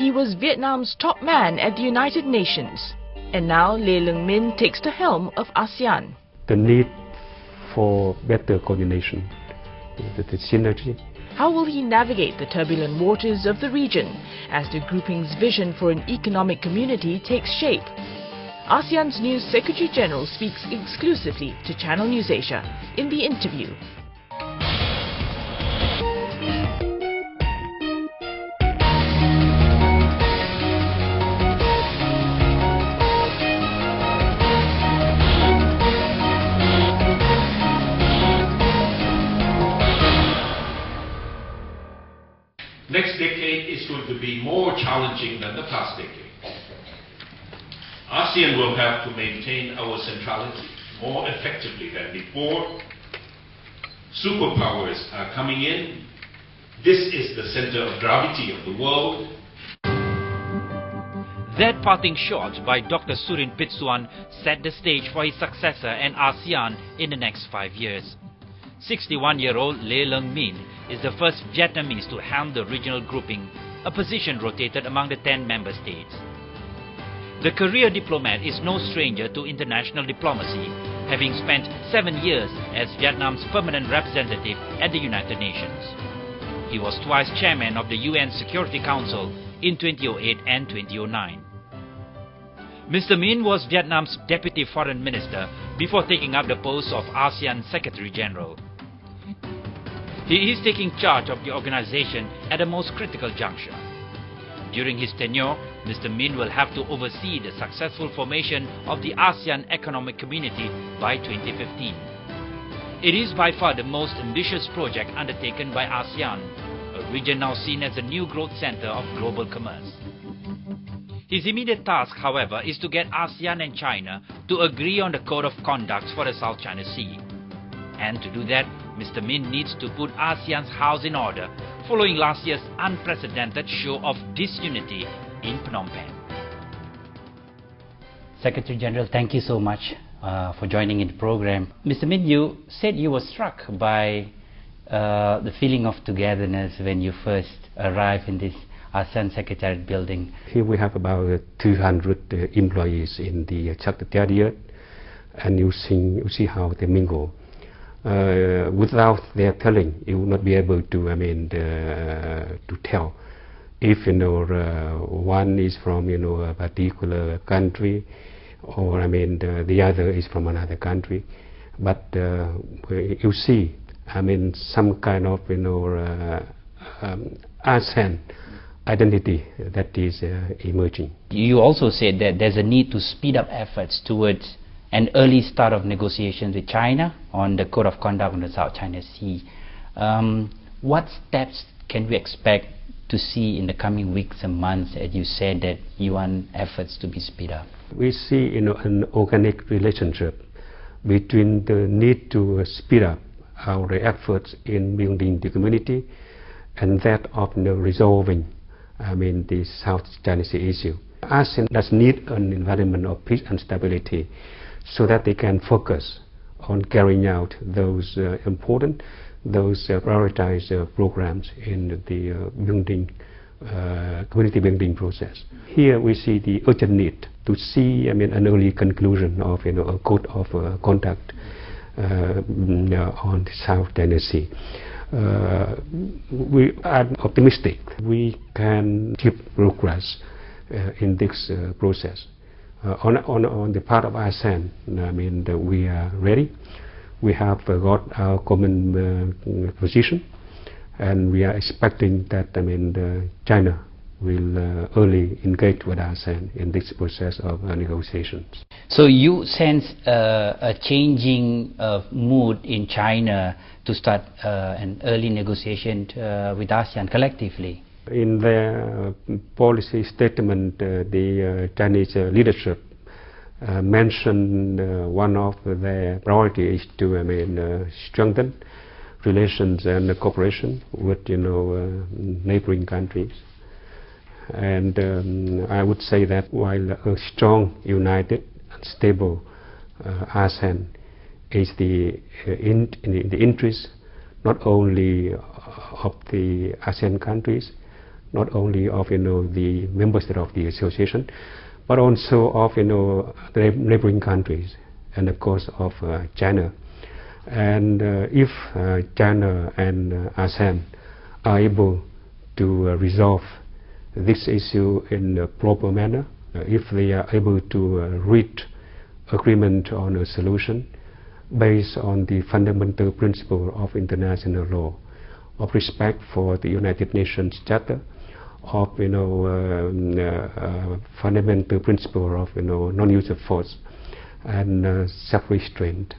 He was Vietnam's top man at the United Nations. And now Luong Minh takes the helm of ASEAN. The need for better coordination, the synergy. How will he navigate the turbulent waters of the region as the grouping's vision for an economic community takes shape? ASEAN's new Secretary-General speaks exclusively to Channel NewsAsia in the interview. Next decade is going to be more challenging than the past decade. ASEAN will have to maintain our centrality more effectively than before. Superpowers are coming in. This is the center of gravity of the world. That parting shot by Dr. Surin Pitsuwan set the stage for his successor and ASEAN in the next 5 years. 61-year-old Luong Minh is the first Vietnamese to helm the regional grouping, a position rotated among the 10 member states. The career diplomat is no stranger to international diplomacy, having spent 7 years as Vietnam's permanent representative at the United Nations. He was twice chairman of the UN Security Council in 2008 and 2009. Mr. Minh was Vietnam's deputy foreign minister before taking up the post of ASEAN Secretary-General. He is taking charge of the organization at a most critical juncture. During his tenure, Mr. Minh will have to oversee the successful formation of the ASEAN Economic Community by 2015. It is by far the most ambitious project undertaken by ASEAN, a region now seen as a new growth center of global commerce. His immediate task, however, is to get ASEAN and China to agree on the code of conduct for the South China Sea. And to do that, Mr. Minh needs to put ASEAN's house in order following last year's unprecedented show of disunity in Phnom Penh. Secretary-General, thank you so much for joining in the program. Mr. Minh, you said you were struck by the feeling of togetherness when you first arrived in this ASEAN Secretariat building. Here we have about 200 employees in the Secretariat, and you see how they mingle. Without their telling, you will not be able to, to tell if one is from a particular country, or the other is from another country. But you see, some kind of ASEAN identity that is emerging. You also said that there's a need to speed up efforts towards an early start of negotiations with China on the Code of Conduct on the South China Sea. What steps can we expect to see in the coming weeks and months, as you said that you want efforts to be speed up? We see an organic relationship between the need to speed up our efforts in building the community and that of resolving the South China Sea issue. ASEAN does need an environment of peace and stability so that they can focus on carrying out those prioritized programs in the community building process. Here we see the urgent need to see an early conclusion of a code of conduct on the South China Sea. We are optimistic we can keep progress in this process. On the part of ASEAN, we are ready. We have got our common position, and we are expecting that China will early engage with ASEAN in this process of negotiations. So you sense a changing mood in China to start an early negotiation with ASEAN collectively? In their policy statement, the Chinese leadership mentioned one of their priorities is to strengthen relations and cooperation with neighboring countries. And I would say that while a strong, united, and stable ASEAN is in the interest not only of the ASEAN countries, not only of the members of the association, but also of the neighboring countries, and of course of China. And if China and ASEAN are able to resolve this issue in a proper manner, if they are able to reach agreement on a solution based on the fundamental principle of international law, of respect for the United Nations Charter, of fundamental principle of non-use of force and self-restraint.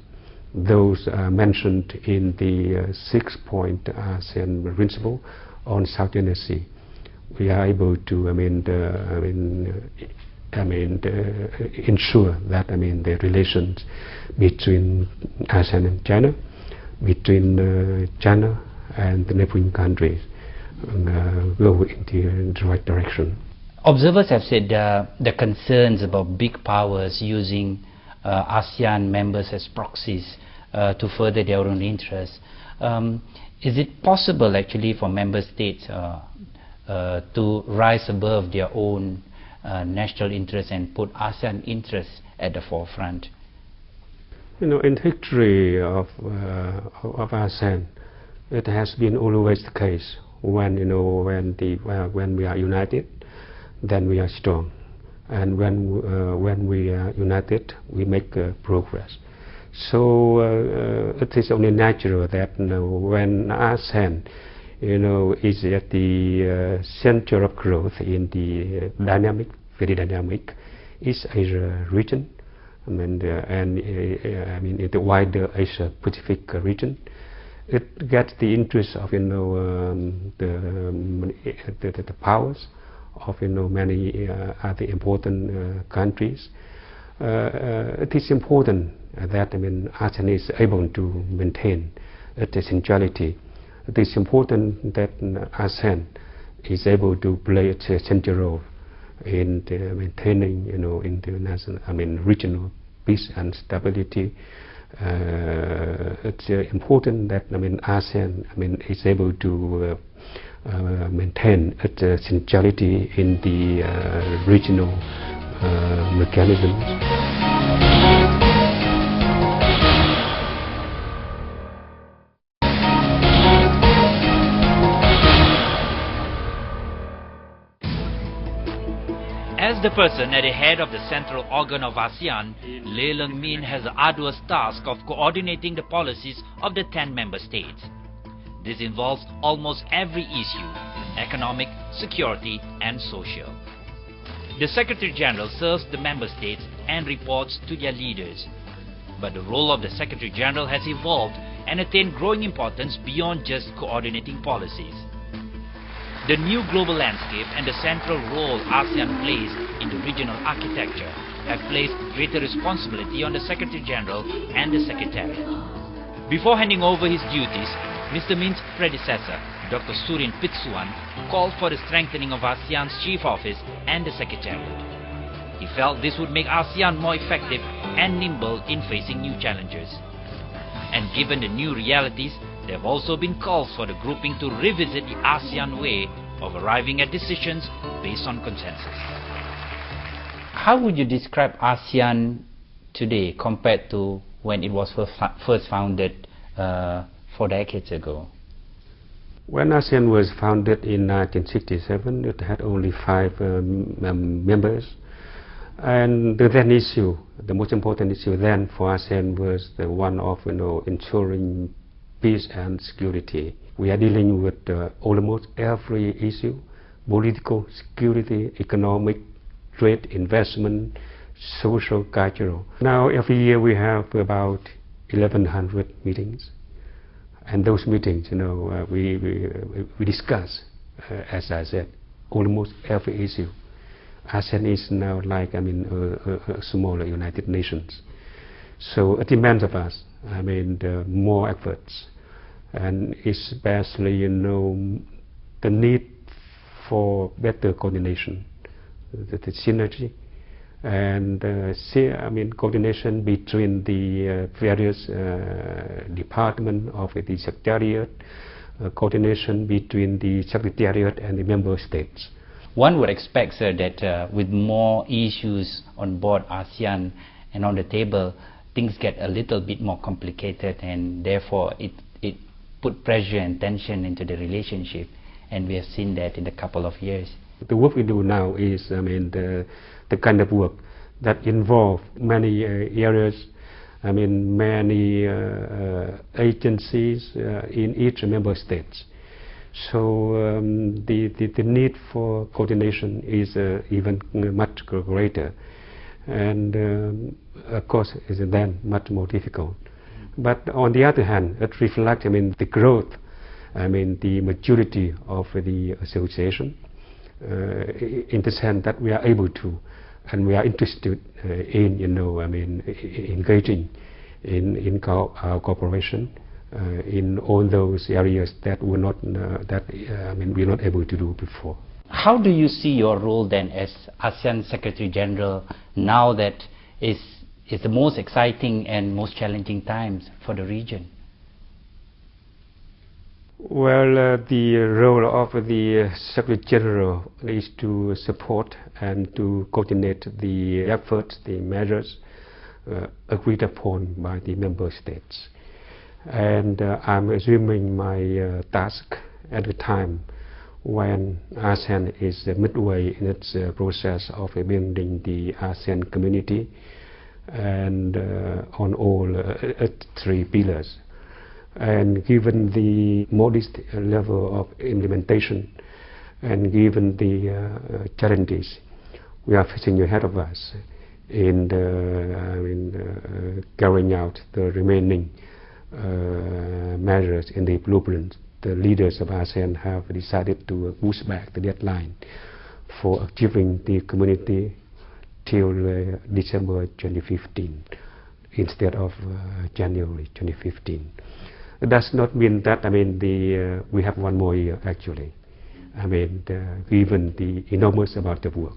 Those are mentioned in the 6-point ASEAN principle on South China Sea. We are able to ensure that the relations between ASEAN and China, between China and the neighboring countries go in the right direction. Observers have said the concerns about big powers using ASEAN members as proxies to further their own interests. Is it possible actually for member states to rise above their own national interests and put ASEAN interests at the forefront? In history of ASEAN, it has been always the case when when we are united, then we are strong, and when we are united, we make progress. So it is only natural that when ASEAN is at the center of growth in the very dynamic East Asia region, and in the wider Asia Pacific region, it gets the interest of the powers of many other important countries. It is important that ASEAN is able to maintain its centrality. It is important that ASEAN is able to play its central role in maintaining international, regional peace and stability. It's important that ASEAN is able to maintain its centrality in the regional mechanisms. As the person at the head of the central organ of ASEAN, Luong Minh has the arduous task of coordinating the policies of the 10 member states. This involves almost every issue: economic, security, and social. The Secretary-General serves the member states and reports to their leaders. But the role of the Secretary-General has evolved and attained growing importance beyond just coordinating policies. The new global landscape and the central role ASEAN plays in the regional architecture have placed greater responsibility on the Secretary-General and the Secretariat. Before handing over his duties, Mr. Minh's predecessor, Dr. Surin Pitsuwan, called for the strengthening of ASEAN's chief office and the Secretariat. He felt this would make ASEAN more effective and nimble in facing new challenges. And given the new realities, there have also been calls for the grouping to revisit the ASEAN way of arriving at decisions based on consensus. How would you describe ASEAN today compared to when it was first founded 4 decades ago? When ASEAN was founded in 1967, it had only 5 members. And the then issue, the most important issue then for ASEAN was the one of ensuring peace and security. We are dealing with almost every issue: political, security, economic, trade, investment, social, cultural. Now every year we have about 1,100 meetings, and those meetings, we discuss, as I said, almost every issue. ASEAN is now like a smaller United Nations, so it demands of us more efforts, and especially the need for better coordination, the synergy, and coordination between the various departments of the Secretariat, coordination between the Secretariat and the member states. One would expect, sir, that with more issues on board ASEAN and on the table, things get a little bit more complicated, and therefore it put pressure and tension into the relationship, and we have seen that in a couple of years. The work we do now is, the kind of work that involve many areas, many agencies in each member state. So the need for coordination is even much greater, and of course is then much more difficult. But on the other hand, it reflects the growth, the maturity of the association, in the sense that we are able to, and we are interested in engaging in our cooperation in all those areas that we're not we're not able to do before. How do you see your role then as ASEAN Secretary General now that it's the most exciting and most challenging times for the region? Well, the role of the Secretary General is to support and to coordinate the efforts, the measures agreed upon by the member states. And I'm assuming my task at the time when ASEAN is midway in its process of building the ASEAN community, and on all three pillars. And given the modest level of implementation, and given the challenges we are facing ahead of us in carrying out the remaining measures in the blueprint, the leaders of ASEAN have decided to push back the deadline for achieving the community till December 2015 instead of January 2015. It does not mean that we have one more year actually. Given the enormous amount of work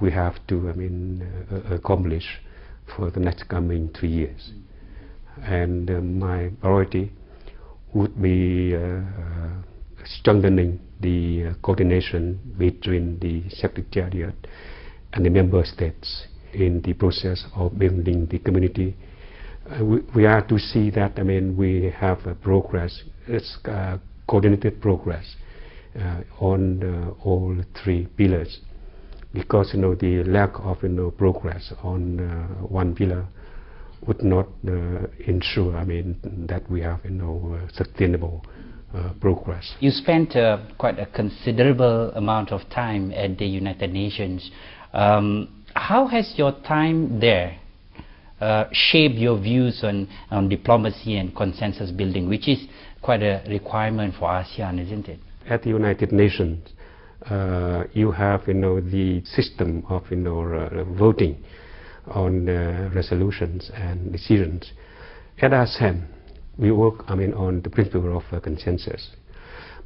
we have to accomplish for the next coming 3 years, and my priority would be strengthening the coordination between the Secretariat and the member states in the process of building the community. We are to see that we have progress, it's coordinated progress on all three pillars, because the lack of progress on one pillar would not ensure that we have sustainable progress. You spent quite a considerable amount of time at the United Nations. How has your time there shaped your views on diplomacy and consensus building, which is quite a requirement for ASEAN, isn't it? At the United Nations, you have the system of voting on resolutions and decisions. At ASEAN, we work on the principle of consensus.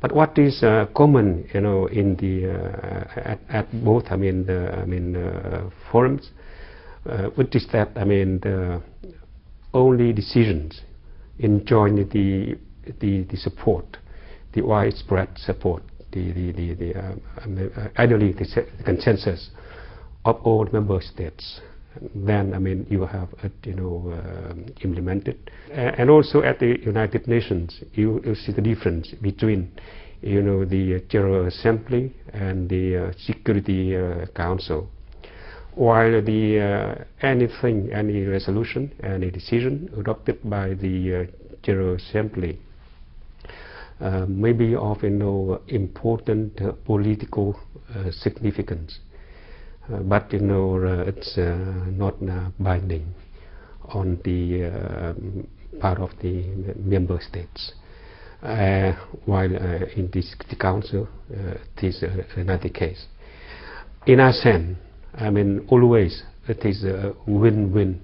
But what is common in the at both forums, which is that the only decisions enjoying the support, the widespread support, ideally the consensus of all member states. Then you have it implemented, and also at the United Nations you see the difference between the General Assembly and the Security Council. While any resolution, any decision adopted by the General Assembly may be of important political significance, but it's not binding on the part of the member states. While in the Council, it is another case. In ASEAN, always it is a win-win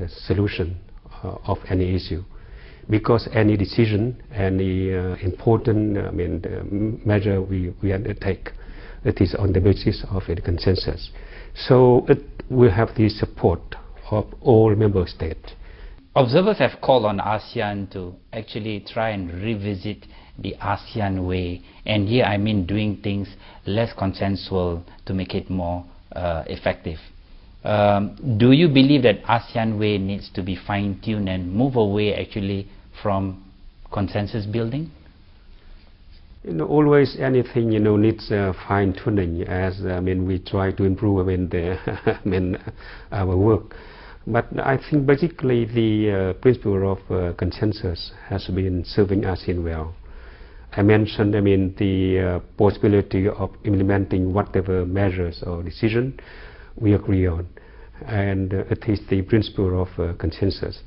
solution of any issue, because any decision, any important measure we undertake, it is on the basis of a consensus. So it will have the support of all member states. Observers have called on ASEAN to actually try and revisit the ASEAN way, and here I mean doing things less consensual to make it more effective. Do you believe that ASEAN way needs to be fine-tuned and move away actually from consensus building? Always anything needs fine-tuning, as we try to improve our work. But I think basically the principle of consensus has been serving ASEAN well. I mentioned the possibility of implementing whatever measures or decision we agree on, and it is the principle of consensus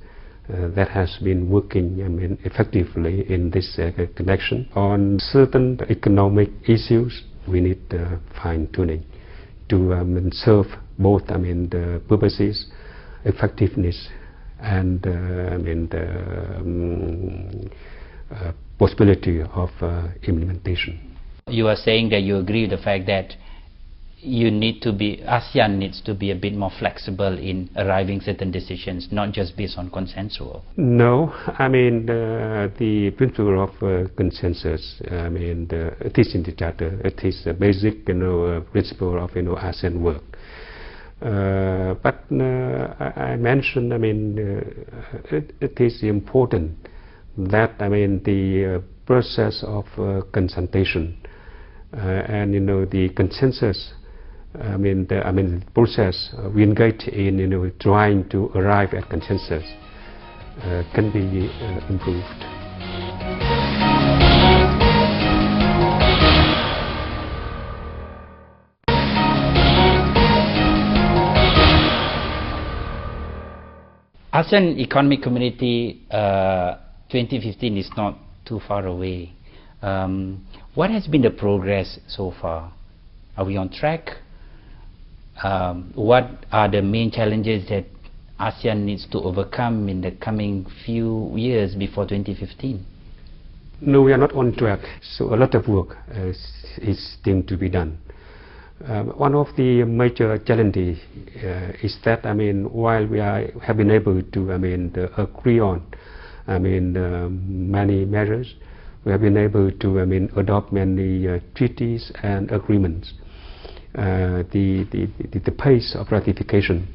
that has been working effectively in this connection. On certain economic issues, we need fine-tuning to serve both the purposes, effectiveness, and possibility of implementation. You are saying that you agree with the fact that ASEAN needs to be a bit more flexible in arriving certain decisions, not just based on consensual. No, the principle of consensus, it is in the charter. It is a basic, principle of ASEAN work. But I mentioned, it is important that the process of consultation and the consensus, the process we engage in trying to arrive at consensus can be improved. ASEAN Economic Community 2015 is not too far away. What has been the progress so far? Are we on track? What are the main challenges that ASEAN needs to overcome in the coming few years before 2015? No, we are not on track. So a lot of work is still to be done. One of the major challenges is that while we have been able to agree on many measures, we have been able to adopt many treaties and agreements. The pace of ratification,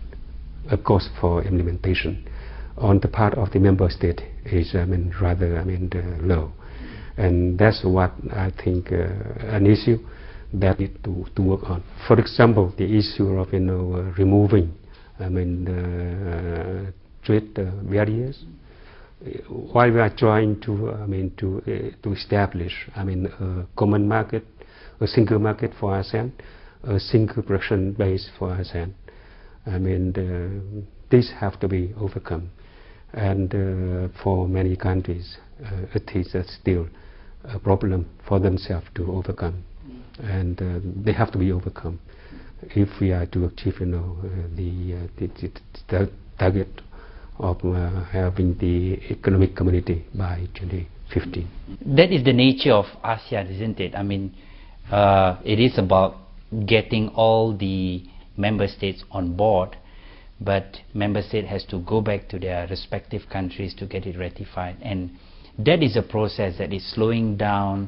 of course, for implementation on the part of the member state is rather low, and that's what I think an issue that need to work on. For example, the issue of removing trade barriers. While we are trying to establish a common market, a single market for ASEAN, a single production base for ASEAN, these have to be overcome, and for many countries it is still a problem for themselves to overcome, and they have to be overcome if we are to achieve the target of having the economic community by 2015. That is the nature of ASEAN, isn't it? It is about getting all the member states on board, but member state has to go back to their respective countries to get it ratified, and that is a process that is slowing down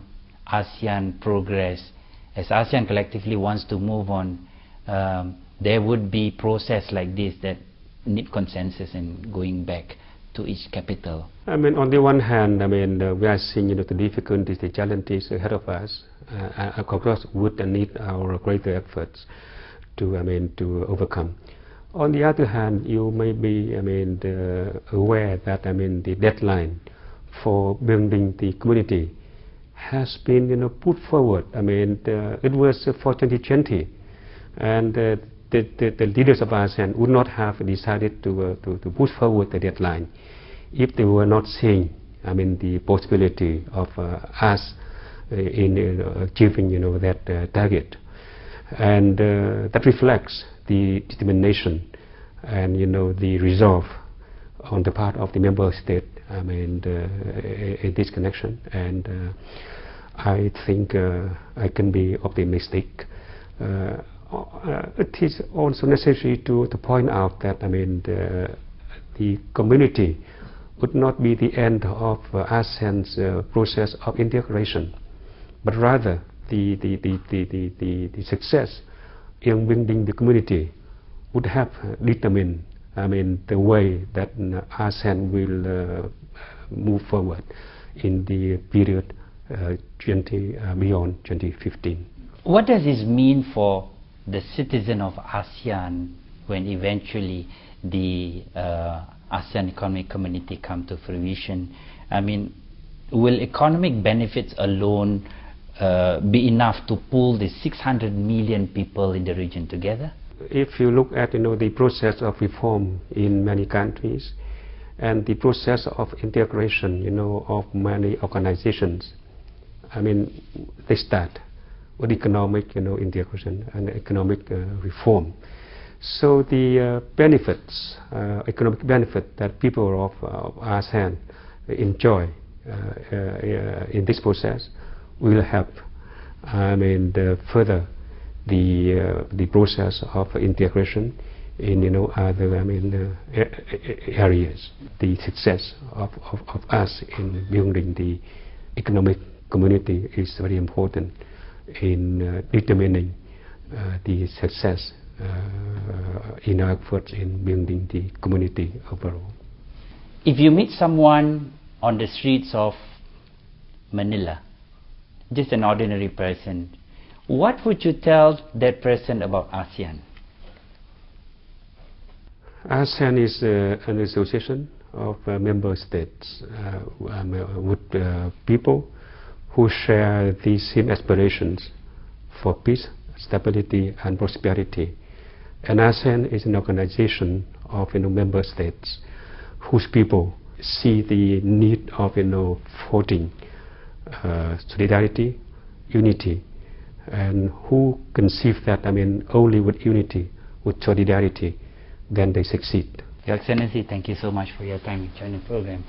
ASEAN progress. As ASEAN collectively wants to move on, there would be process like this that need consensus and going back to each capital. On the one hand, we are seeing the difficulties, the challenges ahead of us. Of course, would need our greater efforts to overcome. On the other hand, you may be aware that the deadline for building the community has been put forward. It was for 2020, and the leaders of ASEAN would not have decided to push forward the deadline if they were not seeing the possibility of us in achieving that target, and that reflects the determination and the resolve on the part of the member state in this connection, and I think I can be optimistic. It is also necessary to point out that the the community would not be the end of ASEAN's process of integration, but rather the success in building the community would have determined, the way that ASEAN will move forward in the period beyond 2015. What does this mean for the citizen of ASEAN when eventually the ASEAN Economic Community come to fruition? Will economic benefits alone be enough to pull the 600 million people in the region together? If you look at the process of reform in many countries and the process of integration of many organizations, they start with economic integration and economic reform. So the benefits, economic benefit that people of ASEAN enjoy in this process will help further the process of integration in other areas. The success of us in building the economic community is very important in determining the success in our efforts in building the community overall. If you meet someone on the streets of Manila, just an ordinary person, what would you tell that person about ASEAN? ASEAN is an association of member states with people who share the same aspirations for peace, stability and prosperity. And ASEAN is an organization of member states whose people see the need of fostering solidarity, unity, and who conceive that only with unity, with solidarity, then they succeed. Your Excellency, thank you so much for your time in joining the program.